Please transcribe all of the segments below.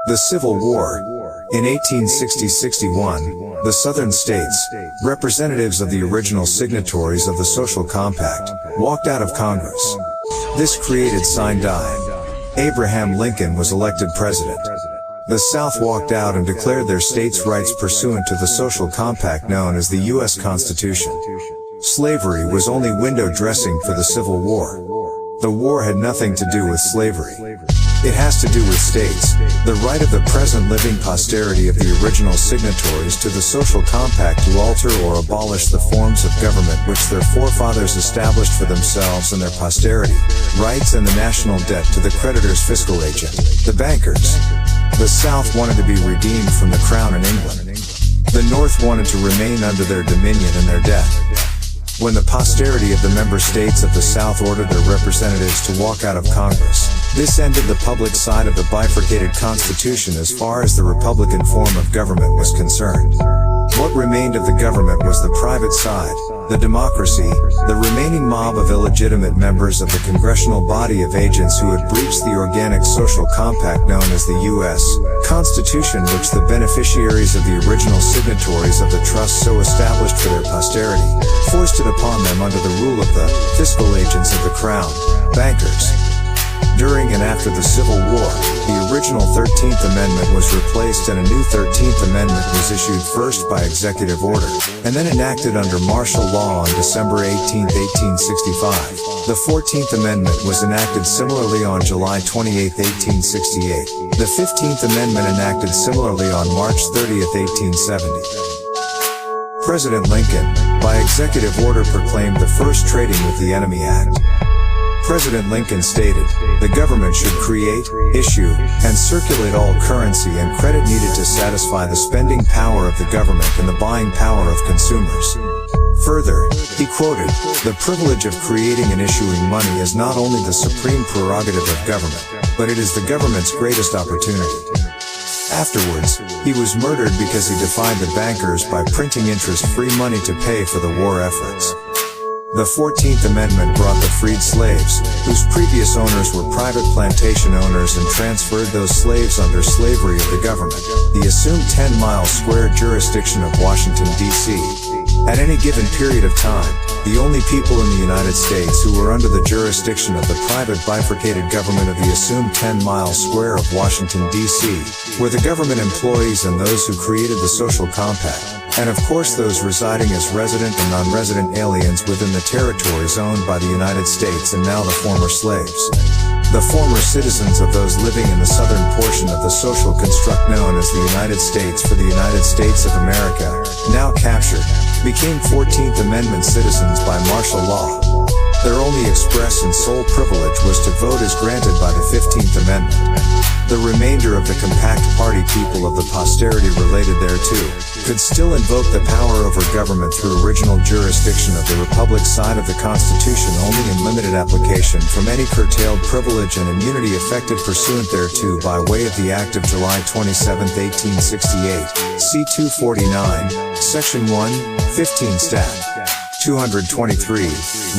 The Civil War. In 1860-61, the Southern states, representatives of the original signatories of the Social Compact, walked out of Congress. This created sine die. Abraham Lincoln was elected president. The South walked out and declared their states' rights pursuant to the Social Compact known as the U.S. Constitution. Slavery was only window dressing for the Civil War. The war had nothing to do with slavery. It has to do with states, the right of the present living posterity of the original signatories to the Social Compact to alter or abolish the forms of government which their forefathers established for themselves and their posterity, rights and the national debt to the creditor's fiscal agent, the bankers. The South wanted to be redeemed from the Crown in England. The North wanted to remain under their dominion and their debt. When the posterity of the member states of the South ordered their representatives to walk out of Congress, this ended the public side of the bifurcated Constitution as far as the Republican form of government was concerned. What remained of the government was the private side, the democracy, the remaining mob of illegitimate members of the congressional body of agents who had breached the organic social compact known as the U.S. Constitution, which the beneficiaries of the original signatories of the trust so established for their posterity, foisted upon them under the rule of the fiscal agents of the Crown, bankers. During and after the Civil War, the original 13th Amendment was replaced and a new 13th Amendment was issued first by executive order, and then enacted under martial law on December 18, 1865. The 14th Amendment was enacted similarly on July 28, 1868. The 15th Amendment enacted similarly on March 30, 1870. President Lincoln, by executive order, proclaimed the first Trading with the Enemy Act. President Lincoln stated, the government should create, issue, and circulate all currency and credit needed to satisfy the spending power of the government and the buying power of consumers. Further, he quoted, the privilege of creating and issuing money is not only the supreme prerogative of government, but it is the government's greatest opportunity. Afterwards, he was murdered because he defied the bankers by printing interest-free money to pay for the war efforts. The 14th Amendment brought the freed slaves, whose previous owners were private plantation owners, and transferred those slaves under slavery of the government, the assumed 10-mile square jurisdiction of Washington, D.C. At any given period of time, the only people in the United States who were under the jurisdiction of the private bifurcated government of the assumed 10-mile square of Washington, D.C., were the government employees and those who created the Social Compact, and of course those residing as resident and non-resident aliens within the territories owned by the United States and now the former slaves. The former citizens of those living in the southern portion of the social construct known as the United States for the United States of America, now captured, became 14th Amendment citizens by martial law. Their only express and sole privilege was to vote as granted by the 15th Amendment. The remainder of the compact party people of the posterity related thereto could still invoke the power over government through original jurisdiction of the Republic side of the Constitution only in limited application from any curtailed privilege and immunity effected pursuant thereto by way of the Act of July 27, 1868, C-249, Section 1, 15 Stat. 223,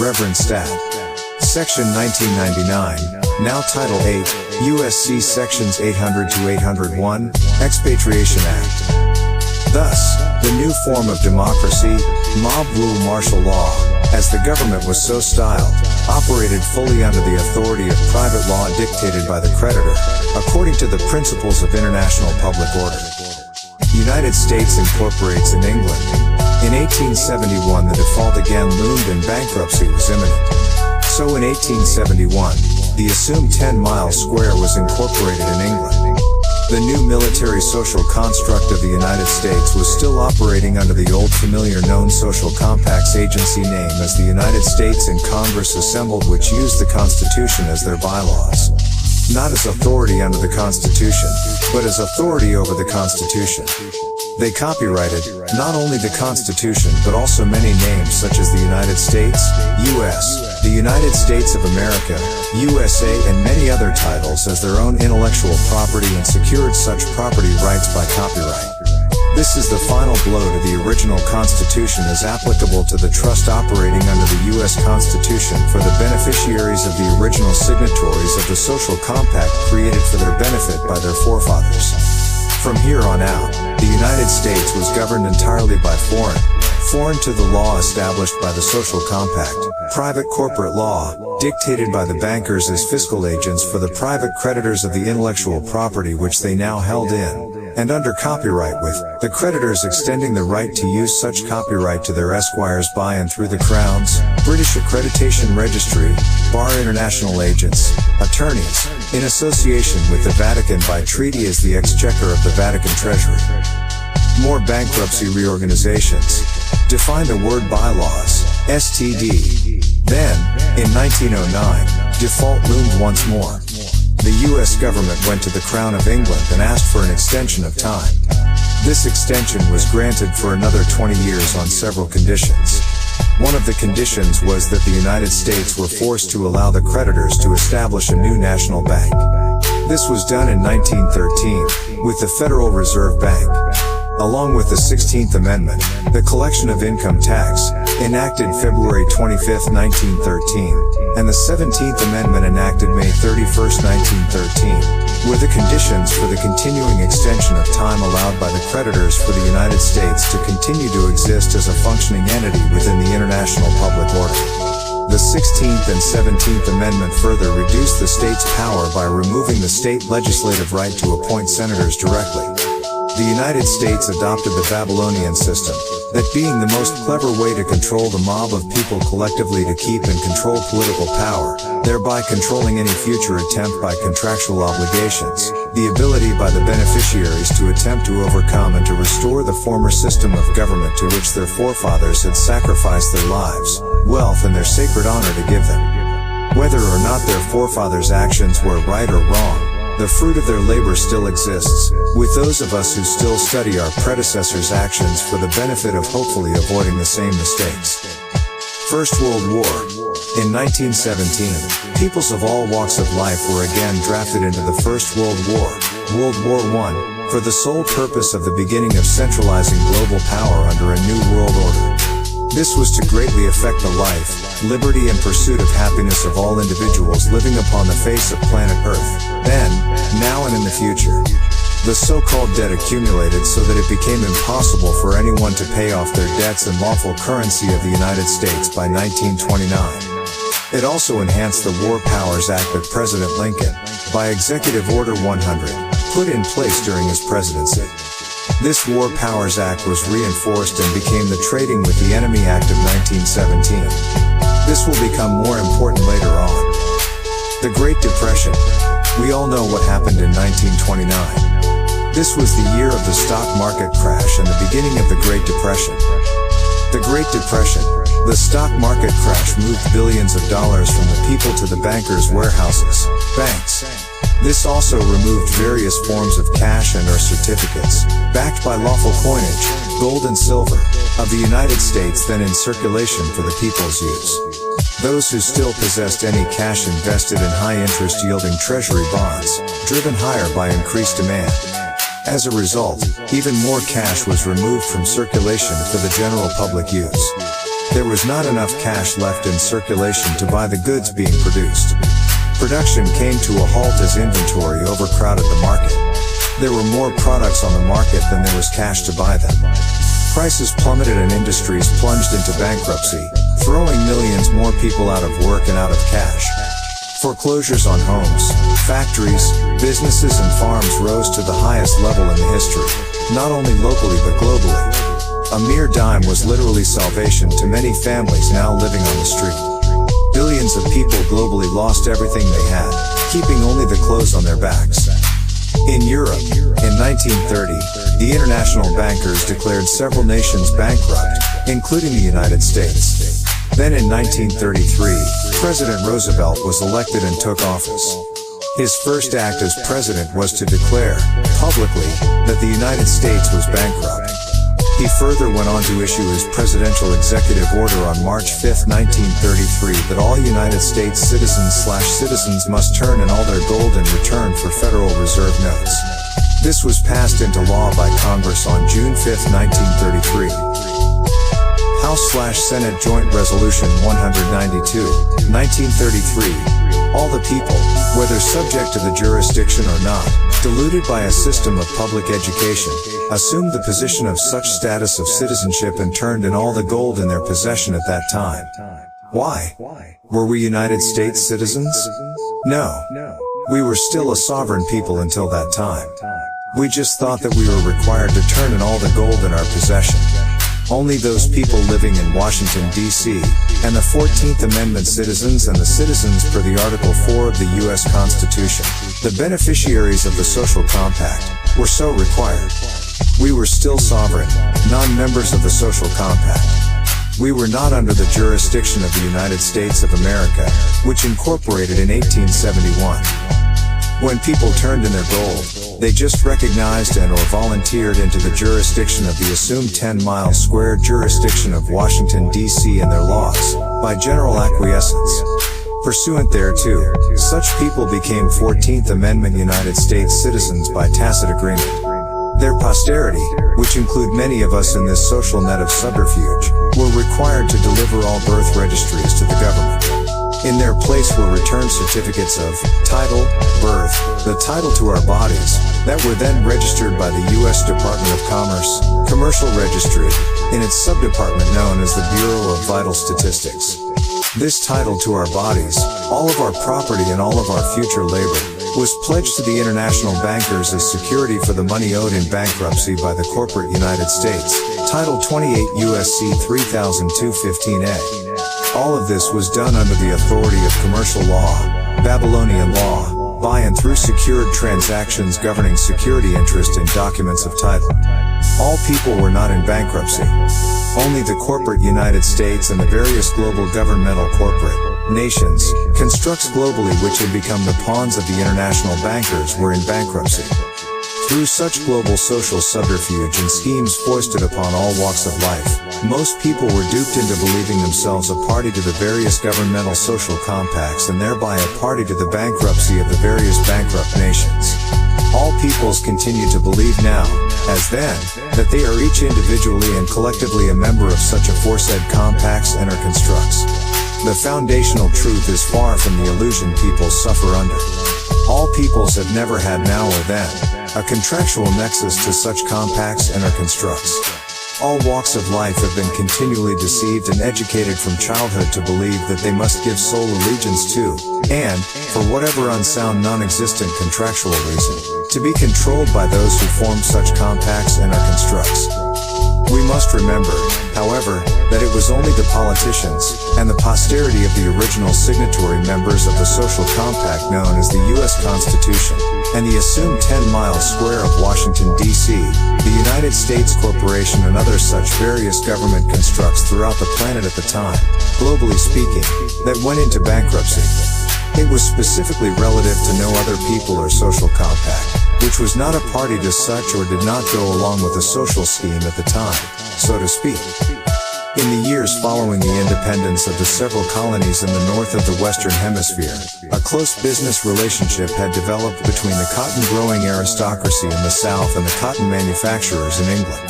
Reverend Stat. Section 1999, now Title 8, USC Sections 800 to 801, Expatriation Act. Thus, the new form of democracy, mob rule martial law, as the government was so styled, operated fully under the authority of private law dictated by the creditor, according to the principles of international public order. United States incorporates in England. In 1871 the default again loomed and bankruptcy was imminent. So in 1871, the assumed 10-mile square was incorporated in England. The new military social construct of the United States was still operating under the old familiar known Social Compact's agency name as the United States, and Congress assembled which used the Constitution as their bylaws. Not as authority under the Constitution, but as authority over the Constitution. They copyrighted, not only the Constitution but also many names such as the United States, U.S., the United States of America, USA, and many other titles as their own intellectual property, and secured such property rights by copyright. This is the final blow to the original Constitution as applicable to the trust operating under the U.S. Constitution for the beneficiaries of the original signatories of the Social Compact created for their benefit by their forefathers. From here on out, the United States was governed entirely by foreign to the law established by the Social Compact, private corporate law, dictated by the bankers as fiscal agents for the private creditors of the intellectual property which they now held in, and under copyright, with the creditors extending the right to use such copyright to their esquires by and through the Crown's British Accreditation Registry, bar international agents, attorneys, in association with the Vatican by treaty as the exchequer of the Vatican Treasury. More bankruptcy reorganizations. Define the word bylaws, STD. Then, in 1909, default loomed once more. The US government went to the Crown of England and asked for an extension of time. This extension was granted for another 20 years on several conditions. One of the conditions was that the United States were forced to allow the creditors to establish a new national bank. This was done in 1913, with the Federal Reserve Bank. Along with the 16th Amendment, the collection of income tax, enacted February 25, 1913, and the 17th Amendment enacted May 31, 1913, were the conditions for the continuing extension of time allowed by the creditors for the United States to continue to exist as a functioning entity within the international public order. The 16th and 17th Amendment further reduced the state's power by removing the state legislative right to appoint senators directly. The United States adopted the Babylonian system, that being the most clever way to control the mob of people collectively to keep and control political power, thereby controlling any future attempt by contractual obligations, the ability by the beneficiaries to attempt to overcome and to restore the former system of government to which their forefathers had sacrificed their lives, wealth and their sacred honor to give them. Whether or not their forefathers' actions were right or wrong, the fruit of their labor still exists, with those of us who still study our predecessors' actions for the benefit of hopefully avoiding the same mistakes. First World War. In 1917, peoples of all walks of life were again drafted into the First World War, World War I, for the sole purpose of the beginning of centralizing global power under a new world order. This was to greatly affect the life, liberty and pursuit of happiness of all individuals living upon the face of planet Earth, then, now and in the future. The so-called debt accumulated so that it became impossible for anyone to pay off their debts in lawful currency of the United States by 1929. It also enhanced the War Powers Act of President Lincoln, by Executive Order 100, put in place during his presidency. This War Powers Act was reinforced and became the Trading with the Enemy Act of 1917. This will become more important later on. The Great Depression. We all know what happened in 1929. This was the year of the stock market crash and the beginning of the Great Depression. The Great Depression, the stock market crash moved billions of dollars from the people to the bankers' warehouses, banks. This also removed various forms of cash and/or certificates, backed by lawful coinage, gold and silver, of the United States then in circulation for the people's use. Those who still possessed any cash invested in high-interest yielding treasury bonds, driven higher by increased demand. As a result, even more cash was removed from circulation for the general public use. There was not enough cash left in circulation to buy the goods being produced. Production came to a halt as inventory overcrowded the market. There were more products on the market than there was cash to buy them. Prices plummeted and industries plunged into bankruptcy, throwing millions more people out of work and out of cash. Foreclosures on homes, factories, businesses and farms rose to the highest level in the history, not only locally but globally. A mere dime was literally salvation to many families now living on the street. Billions of people globally lost everything they had, keeping only the clothes on their backs. In Europe, in 1930, the international bankers declared several nations bankrupt, including the United States. Then in 1933, President Roosevelt was elected and took office. His first act as president was to declare, publicly, that the United States was bankrupt. He further went on to issue his presidential executive order on March 5, 1933 that all United States citizens must turn in all their gold in return for Federal Reserve notes. This was passed into law by Congress on June 5, 1933. House/Senate Joint Resolution 192, 1933, All the people, whether subject to the jurisdiction or not, deluded by a system of public education, assumed the position of such status of citizenship and turned in all the gold in their possession at that time. Why? Were we United States citizens? No. We were still a sovereign people until that time. We just thought that we were required to turn in all the gold in our possession. Only those people living in Washington, D.C., and the 14th Amendment citizens and the citizens per the Article 4 of the U.S. Constitution, the beneficiaries of the Social Compact, were so required. We were still sovereign, non-members of the Social Compact. We were not under the jurisdiction of the United States of America, which incorporated in 1871. When people turned in their gold, they just recognized and or volunteered into the jurisdiction of the assumed 10-mile square jurisdiction of Washington, D.C. and their laws, by general acquiescence. Pursuant thereto, such people became 14th Amendment United States citizens by tacit agreement. Their posterity, which include many of us in this social net of subterfuge, were required to deliver all birth registries to the government. In their place were returned certificates of title, birth, the title to our bodies, that were then registered by the U.S. Department of Commerce, Commercial Registry, in its subdepartment known as the Bureau of Vital Statistics. This title to our bodies, all of our property and all of our future labor, was pledged to the international bankers as security for the money owed in bankruptcy by the corporate United States, Title 28 U.S.C. 3215A. All of this was done under the authority of commercial law, Babylonian law, by and through secured transactions governing security interest in documents of title. All people were not in bankruptcy. Only the corporate United States and the various global governmental corporate nations, constructs globally which had become the pawns of the international bankers were in bankruptcy. Through such global social subterfuge and schemes foisted upon all walks of life, most people were duped into believing themselves a party to the various governmental social compacts and thereby a party to the bankruptcy of the various bankrupt nations. All peoples continue to believe now, as then, that they are each individually and collectively a member of such aforesaid compacts and or constructs. The foundational truth is far from the illusion peoples suffer under. All peoples have never had now or then a contractual nexus to such compacts and or constructs. All walks of life have been continually deceived and educated from childhood to believe that they must give sole allegiance to, and, for whatever unsound non-existent contractual reason, to be controlled by those who form such compacts and or constructs. We must remember, however, that it was only the politicians, and the posterity of the original signatory members of the social compact known as the U.S. Constitution, and the assumed 10-mile square of Washington, D.C., the United States Corporation and other such various government constructs throughout the planet at the time, globally speaking, that went into bankruptcy. It was specifically relative to no other people or social compact, which was not a party to such or did not go along with the social scheme at the time, so to speak. In the years following the independence of the several colonies in the north of the Western Hemisphere, a close business relationship had developed between the cotton-growing aristocracy in the South and the cotton manufacturers in England.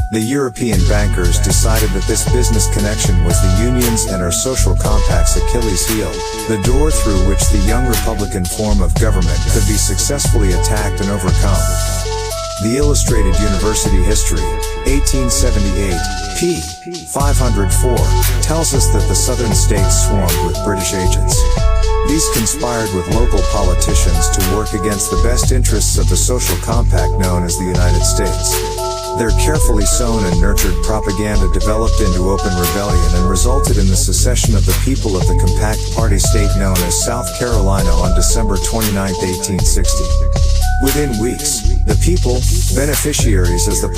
The European bankers decided that this business connection was the Union's and our social compact's Achilles heel, the door through which the young Republican form of government could be successfully attacked and overcome. The Illustrated University History, 1878, p. 504, tells us that the southern states swarmed with British agents. These conspired with local politicians to work against the best interests of the social compact known as the United States. Their carefully sown and nurtured propaganda developed into open rebellion and resulted in the secession of the people of the compact party state known as South Carolina on December 29, 1860. Within weeks, the people, beneficiaries as the